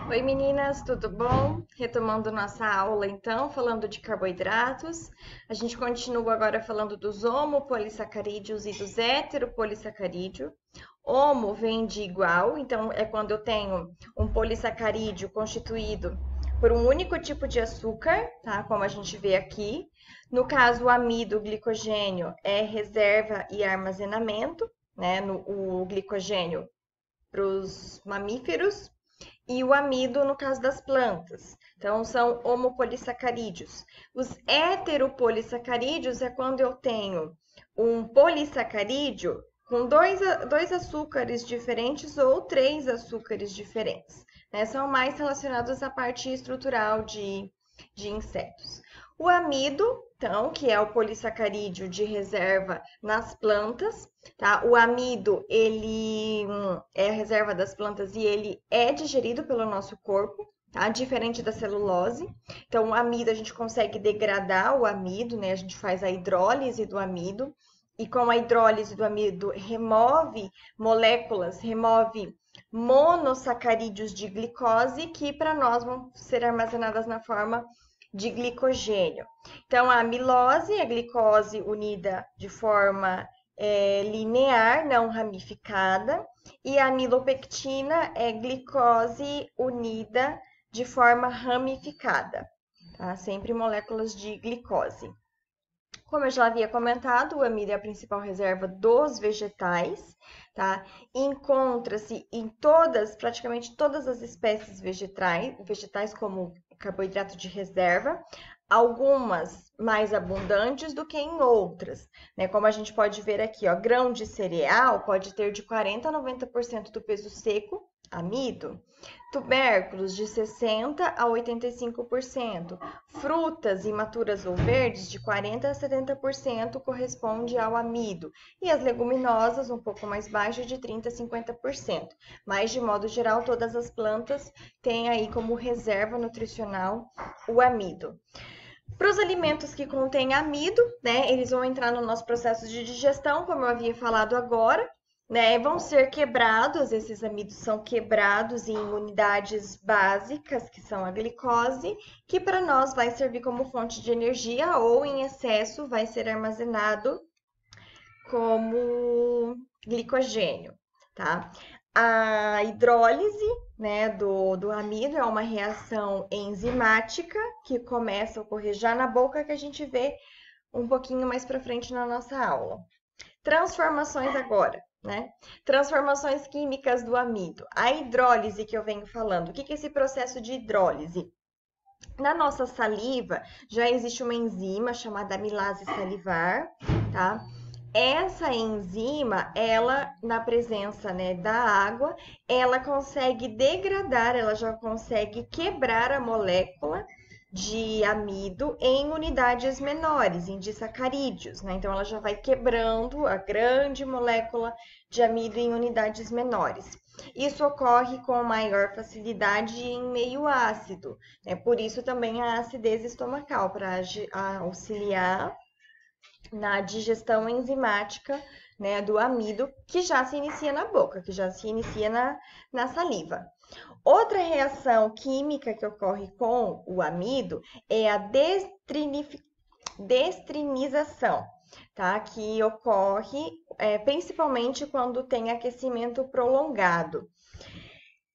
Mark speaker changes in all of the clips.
Speaker 1: Oi meninas, tudo bom? Retomando nossa aula então, falando de carboidratos. A gente continua agora falando dos homopolissacarídeos e dos heteropolissacarídeos. Homo vem de igual, então é quando eu tenho um polissacarídeo constituído por um único tipo de açúcar, tá? Como a gente vê aqui. No caso, o amido, o glicogênio, é reserva e armazenamento, né? O glicogênio para os mamíferos e o amido no caso das plantas. Então, são homopolissacarídeos. Os heteropolissacarídeos é quando eu tenho um polissacarídeo com dois açúcares diferentes ou três açúcares diferentes. Né? São mais relacionados à parte estrutural de insetos. O amido, então, que é o polissacarídeo de reserva nas plantas, tá? O amido, ele é a reserva das plantas e ele é digerido pelo nosso corpo, tá? Diferente da celulose. Então, o amido, a gente consegue degradar o amido, né? A gente faz a hidrólise do amido. E com a hidrólise do amido, remove moléculas, remove monossacarídeos de glicose que para nós vão ser armazenadas na forma de glicogênio. Então, a amilose é glicose unida de forma linear, não ramificada, e a amilopectina é glicose unida de forma ramificada, tá? Sempre moléculas de glicose. Como eu já havia comentado, o amido é a principal reserva dos vegetais, tá? Encontra-se em praticamente todas as espécies vegetais como carboidrato de reserva, algumas mais abundantes do que em outras, né? Como a gente pode ver aqui, ó, grão de cereal pode ter de 40 a 90% do peso seco amido, tubérculos de 60 a 85%, frutas imaturas ou verdes de 40 a 70% corresponde ao amido, e as leguminosas um pouco mais baixo de 30 a 50%. Mas de modo geral, todas as plantas têm aí como reserva nutricional o amido. Para os alimentos que contêm amido, né, eles vão entrar no nosso processo de digestão, como eu havia falado agora, né, vão ser quebrados, esses amidos são quebrados em unidades básicas, que são a glicose, que para nós vai servir como fonte de energia ou em excesso vai ser armazenado como glicogênio, tá? A hidrólise, né, do amido é uma reação enzimática que começa a ocorrer já na boca, que a gente vê um pouquinho mais para frente na nossa aula. Transformações agora, né? Transformações químicas do amido. A hidrólise que eu venho falando. O que é esse processo de hidrólise? Na nossa saliva já existe uma enzima chamada amilase salivar, tá? Essa enzima, ela, na presença, né, da água, ela consegue degradar, ela já consegue quebrar a molécula de amido em unidades menores, em disacarídeos, né? Então, ela já vai quebrando a grande molécula de amido em unidades menores. Isso ocorre com maior facilidade em meio ácido, né? Por isso também a acidez estomacal, para auxiliar na digestão enzimática, né, do amido, que já se inicia na boca, que já se inicia na saliva. Outra reação química que ocorre com o amido é a destrinização, tá? Que ocorre principalmente quando tem aquecimento prolongado.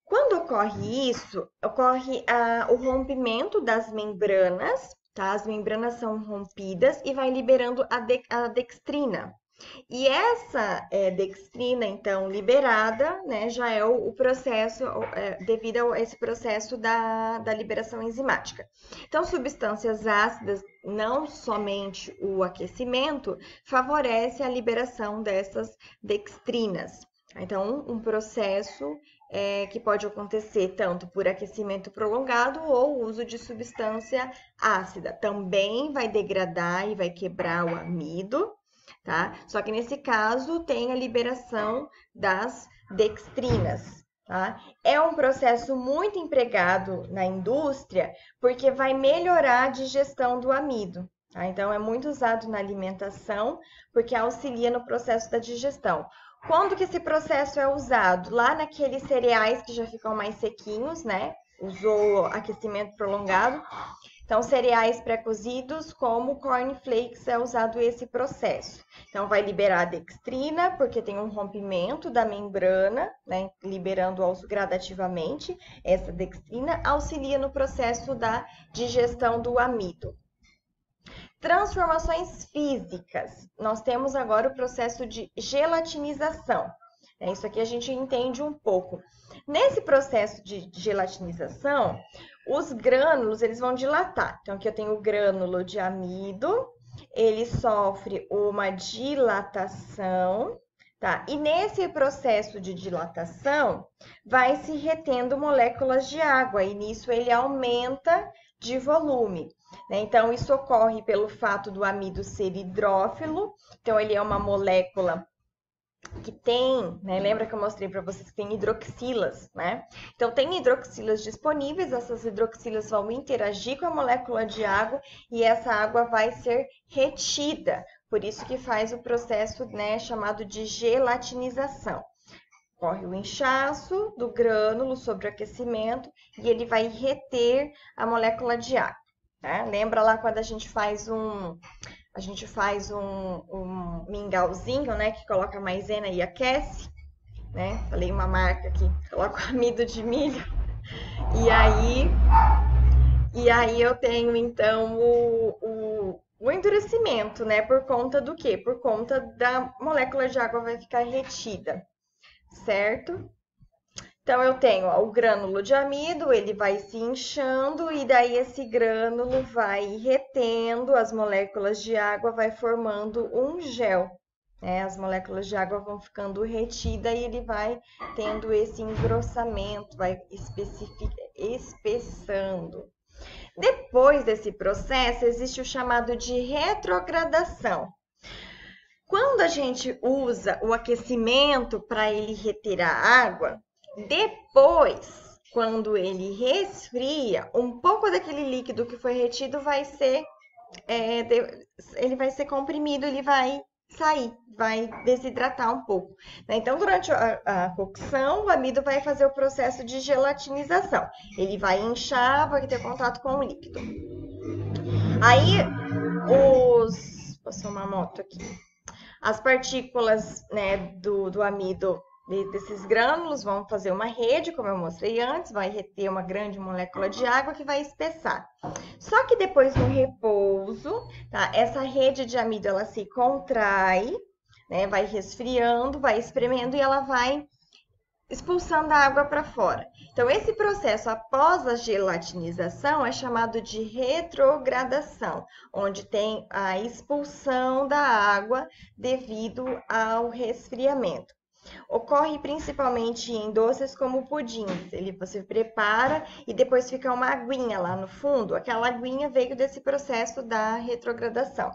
Speaker 1: Quando ocorre isso, ocorre o rompimento das membranas, tá? As membranas são rompidas e vai liberando a dextrina. E essa dextrina, então, liberada, né, já é o processo, devido a esse processo da liberação enzimática. Então, substâncias ácidas, não somente o aquecimento, favorece a liberação dessas dextrinas. Então, um processo que pode acontecer tanto por aquecimento prolongado ou uso de substância ácida. Também vai degradar e vai quebrar o amido, tá? Só que nesse caso tem a liberação das dextrinas, tá? É um processo muito empregado na indústria porque vai melhorar a digestão do amido. Tá? Então, é muito usado na alimentação porque auxilia no processo da digestão. Quando que esse processo é usado? Lá naqueles cereais que já ficam mais sequinhos, né? usou aquecimento prolongado. Então, cereais pré-cozidos como cornflakes é usado esse processo. Então, vai liberar a dextrina, porque tem um rompimento da membrana, né, liberando gradativamente. Essa dextrina auxilia no processo da digestão do amido. Transformações físicas. Nós temos agora o processo de gelatinização. Isso aqui a gente entende um pouco. Nesse processo de gelatinização, os grânulos eles vão dilatar. Então, aqui eu tenho o grânulo de amido, ele sofre uma dilatação, tá? E nesse processo de dilatação, vai se retendo moléculas de água, e nisso ele aumenta de volume. Então, isso ocorre pelo fato do amido ser hidrófilo, então ele é uma molécula que tem, né? Lembra que eu mostrei para vocês que tem hidroxilas, né? Então, tem hidroxilas disponíveis, essas hidroxilas vão interagir com a molécula de água e essa água vai ser retida. Por isso que faz o processo, né, chamado de gelatinização. Ocorre o inchaço do grânulo sobre o aquecimento e ele vai reter a molécula de água. Tá? Lembra lá quando a gente faz um mingauzinho, né, que coloca maisena e aquece, né? Falei uma marca aqui, coloco amido de milho. E aí eu tenho então o endurecimento, né? Por conta do quê? Por conta da molécula de água vai ficar retida, certo? Então, eu tenho o grânulo de amido, ele vai se inchando e daí esse grânulo vai retendo as moléculas de água, vai formando um gel. Né? As moléculas de água vão ficando retidas e ele vai tendo esse engrossamento, vai espessando. Depois desse processo, existe o chamado de retrogradação. Quando a gente usa o aquecimento para ele reter a água, depois, quando ele resfria, um pouco daquele líquido que foi retido vai ser, ele vai ser comprimido, ele vai sair, vai desidratar um pouco. Então, durante a cocção, o amido vai fazer o processo de gelatinização. Ele vai inchar, vai ter contato com o líquido. Aí, passou uma moto aqui. As partículas, né, do amido desses grânulos vão fazer uma rede, como eu mostrei antes, vai reter uma grande molécula de água que vai espessar. Só que depois no repouso, tá, essa rede de amido ela se contrai, né, vai resfriando, vai espremendo e ela vai expulsando a água para fora. Então, esse processo após a gelatinização é chamado de retrogradação, onde tem a expulsão da água devido ao resfriamento. Ocorre principalmente em doces como pudins. Você prepara e depois fica uma aguinha lá no fundo. Aquela aguinha veio desse processo da retrogradação.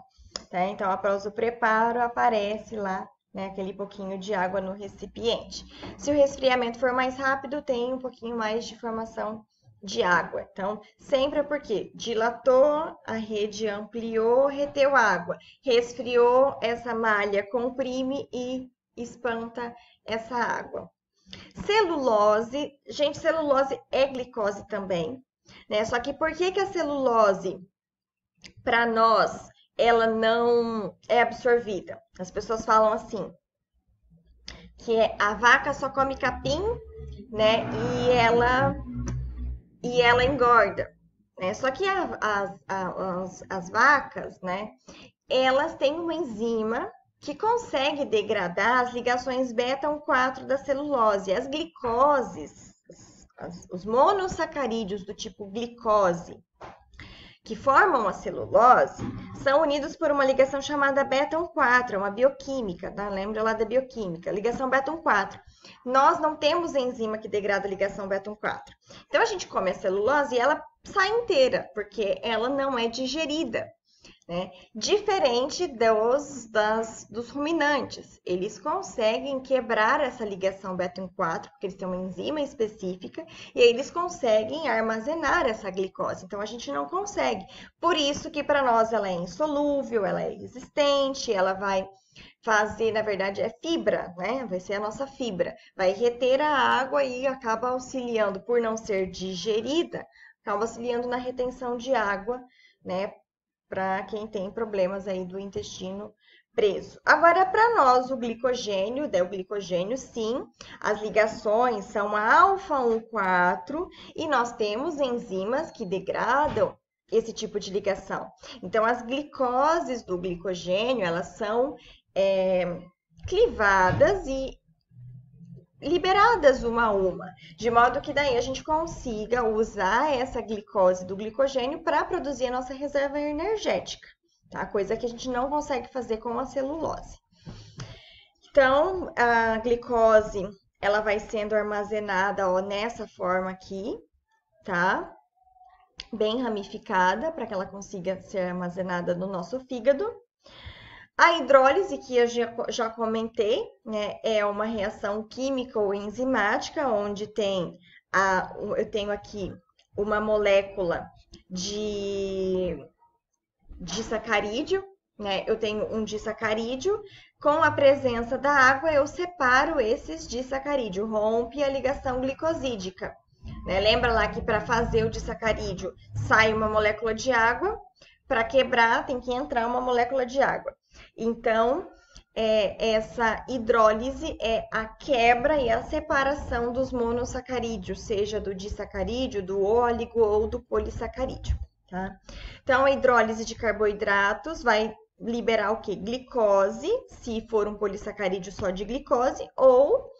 Speaker 1: Tá? Então, após o preparo, aparece lá, né, aquele pouquinho de água no recipiente. Se o resfriamento for mais rápido, tem um pouquinho mais de formação de água. Então, sempre é porque dilatou, a rede ampliou, reteu água. Resfriou, essa malha comprime e espanta essa água. Celulose, gente, celulose é glicose também, né? Só que por que a celulose, para nós, ela não é absorvida? As pessoas falam assim, que a vaca só come capim, né? E ela engorda, né? Só que as vacas, né? Elas têm uma enzima que consegue degradar as ligações beta-1,4 da celulose. As glicoses, os monossacarídeos do tipo glicose, que formam a celulose, são unidos por uma ligação chamada beta-1,4, uma bioquímica, tá? Lembra lá da bioquímica, ligação beta-1,4. Nós não temos enzima que degrada a ligação beta-1,4. Então, a gente come a celulose e ela sai inteira, porque ela não é digerida. Né? Diferente dos ruminantes, eles conseguem quebrar essa ligação beta-1,4, porque eles têm uma enzima específica, e aí eles conseguem armazenar essa glicose. Então, a gente não consegue. Por isso que para nós ela é insolúvel, ela é resistente, ela vai fazer, na verdade, é fibra, né? Vai ser a nossa fibra. Vai reter a água e acaba auxiliando, por não ser digerida, acaba auxiliando na retenção de água, né? Para quem tem problemas aí do intestino preso. Agora, para nós, o glicogênio, sim, as ligações são alfa-1,4 e nós temos enzimas que degradam esse tipo de ligação. Então, as glicoses do glicogênio, elas são clivadas e liberadas uma a uma, de modo que daí a gente consiga usar essa glicose do glicogênio para produzir a nossa reserva energética, tá? Coisa que a gente não consegue fazer com a celulose. Então, a glicose, ela vai sendo armazenada, ó, nessa forma aqui, tá? Bem ramificada, para que ela consiga ser armazenada no nosso fígado. A hidrólise, que eu já comentei, né, é uma reação química ou enzimática, onde eu tenho aqui uma molécula de disacarídeo, né? Eu tenho um disacarídeo, com a presença da água eu separo esses disacarídeos, rompe a ligação glicosídica. Né? Lembra lá que para fazer o disacarídeo sai uma molécula de água, para quebrar tem que entrar uma molécula de água. Então, essa hidrólise é a quebra e a separação dos monossacarídeos, seja do disacarídeo, do óligo ou do polissacarídeo. Tá? Então, a hidrólise de carboidratos vai liberar o quê? Glicose, se for um polissacarídeo só de glicose, ou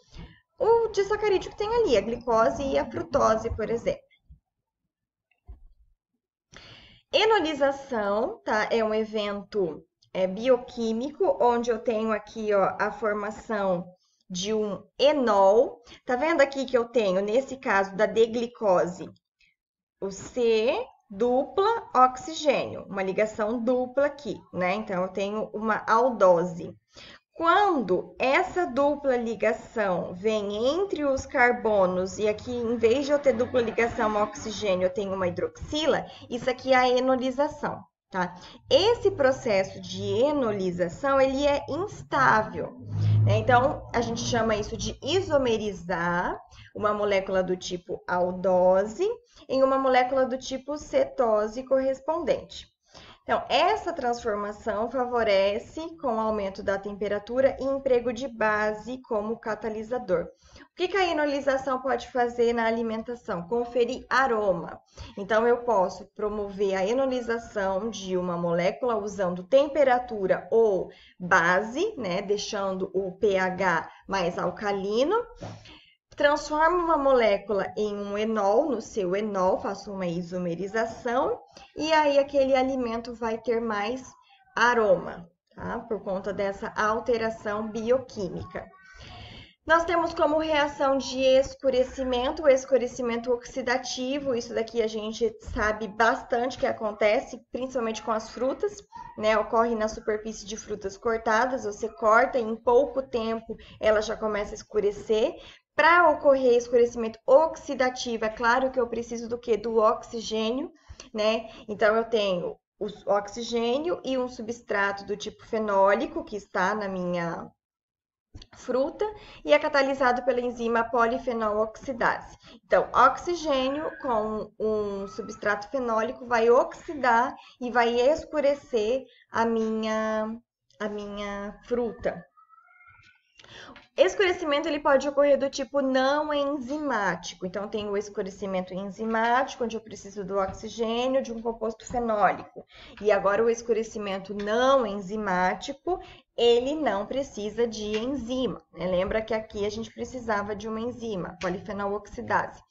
Speaker 1: o disacarídeo que tem ali, a glicose e a frutose, por exemplo. Enolização, tá? É um evento bioquímico, onde eu tenho aqui, ó, a formação de um enol. Tá vendo aqui que eu tenho, nesse caso da D-glicose, o C dupla oxigênio, uma ligação dupla aqui, né? Então, eu tenho uma aldose. Quando essa dupla ligação vem entre os carbonos, e aqui, em vez de eu ter dupla ligação oxigênio, eu tenho uma hidroxila, isso aqui é a enolização, tá? Esse processo de enolização, ele é instável, né? Então, a gente chama isso de isomerizar uma molécula do tipo aldose em uma molécula do tipo cetose correspondente. Então, essa transformação favorece com o aumento da temperatura e emprego de base como catalisador. O que a enolização pode fazer na alimentação? Conferir aroma. Então, eu posso promover a enolização de uma molécula usando temperatura ou base, né, deixando o pH mais alcalino. Transformo uma molécula em um enol, no seu enol, faço uma isomerização, e aí aquele alimento vai ter mais aroma, tá? Por conta dessa alteração bioquímica. Nós temos como reação de escurecimento, o escurecimento oxidativo. Isso daqui a gente sabe bastante que acontece, principalmente com as frutas, né? Ocorre na superfície de frutas cortadas, você corta e em pouco tempo ela já começa a escurecer. Para ocorrer escurecimento oxidativo, é claro que eu preciso do quê? Do oxigênio, né? Então, eu tenho o oxigênio e um substrato do tipo fenólico, que está na minha fruta, e é catalisado pela enzima polifenol oxidase. Então, oxigênio com um substrato fenólico vai oxidar e vai escurecer a minha fruta. Escurecimento ele pode ocorrer do tipo não enzimático. Então, tem o escurecimento enzimático, onde eu preciso do oxigênio de um composto fenólico. E agora, o escurecimento não enzimático, ele não precisa de enzima, né? Lembra que aqui a gente precisava de uma enzima, polifenol oxidase.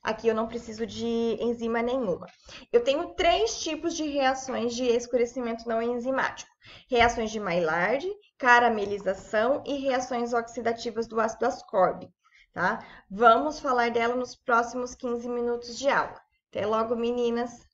Speaker 1: Aqui eu não preciso de enzima nenhuma. Eu tenho 3 tipos de reações de escurecimento não enzimático. Reações de Maillard, caramelização e reações oxidativas do ácido ascórbico, tá? Vamos falar dela nos próximos 15 minutos de aula. Até logo, meninas!